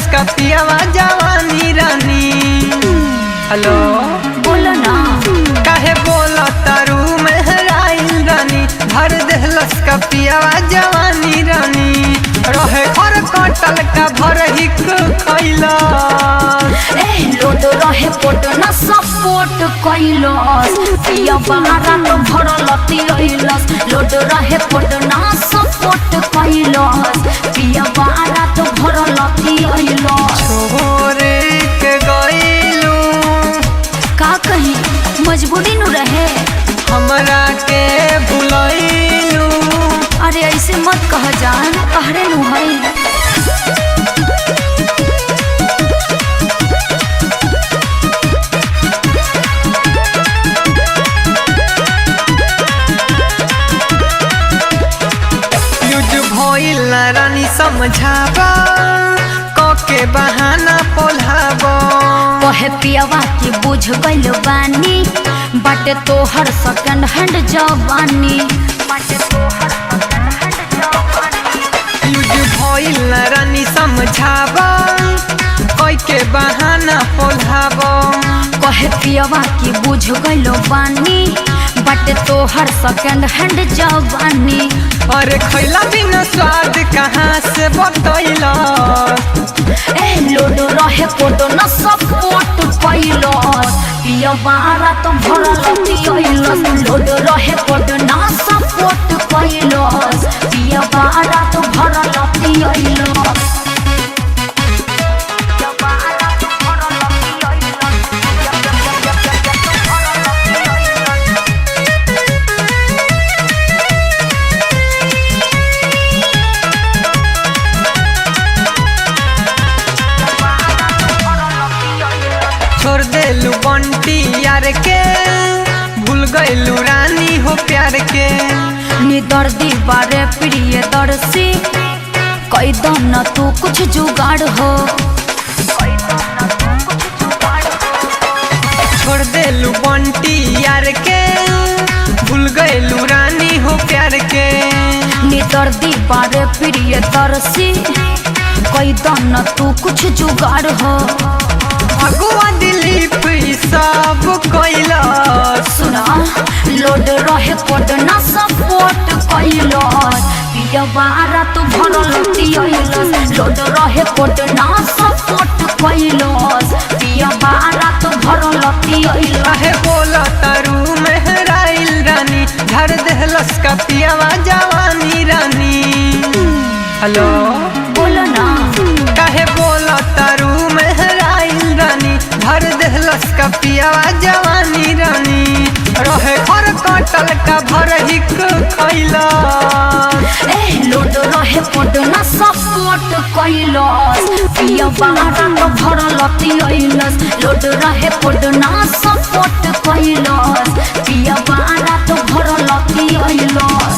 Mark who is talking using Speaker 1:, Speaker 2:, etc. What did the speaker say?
Speaker 1: देहलस का पियावा जवानी रानी। हेलो
Speaker 2: बोलो ना
Speaker 1: काहे बोला तारू मेहराइल रानी, भर देहलस का पियावा जवानी रानी। रहे घर कटल का भर हिक खैला,
Speaker 2: लोड रहे पोट ना सपोर्ट कैलस, पिया बारा तो भरल तिलस। लोड रहे पोट ना सपोर्ट कैलस, पिया बारा तो भरल तिलस।
Speaker 1: छोरे के गइलू
Speaker 2: का कही मजबूरी नु रहे,
Speaker 1: हमरा के भुलैलू।
Speaker 2: अरे ऐसे मत कह जान, कहरे नु है।
Speaker 1: भइल रानी समझाबा के बहाना पोल्हाबो।
Speaker 2: कहे पियावा की बुझ गइल बानी, बाटे तोहर सेकंड हैंड जवानी। बाटे तोहर सेकंड हैंड जवानी।
Speaker 1: यूज भइल रानी समझाबा के बहाना पोल्हाबो।
Speaker 2: कहे पियावा की बुझ गइल बानी, बाटे तोहर सेकंड हैंड जवानी।
Speaker 1: अरे खैला बिना स्वाद कहाँ से बतैला,
Speaker 2: लोड रहे कोटो न सपोर्ट कैलस, पिया बारा तो भरल तिलस। लोड रहे कोटो न सपोर्ट कैलस, पिया बारा तो भरल तिलस।
Speaker 1: छोड़ देलू बंटी यार के, भूल गइलू रानी हो प्यार के।
Speaker 2: निदर्दी बारे प्रिय दर्शी, कई दम न तू कुछ जुगाड़ हो।
Speaker 1: छोड़ देलू बंटी यार के, भूल गइलू रानी हो प्यार के।
Speaker 2: निदर्दी बारे प्रिय दर्शी, कई दम न तू कुछ जुगाड़ हो।
Speaker 1: अगुआ दिलीप सब कैला,
Speaker 2: सुना लोड रहे कोड ना सपोर्ट कैलस, पिया बारा तो भरल तिलस। लोड रहे कोड ना सपोर्ट कैलस, पिया बारा तो भरल तिलस।
Speaker 1: काहे बोला तारू मेहराइल रानी, धर देहलस का पियावा जवानी रानी। हेलो
Speaker 2: बोलो ना
Speaker 1: काहे बोला तारू मेहराइल रानी, भर देहलस का पियावा जवानी रानी। रहे घर कटल का भर हिक खैला,
Speaker 2: लोड रहे कोड ना सपोर्ट कैलस, पिया बारा तो भरल तिलस। लोड रहे कोड ना सपोर्ट कैलस, पिया बारा तो भरल तिलस।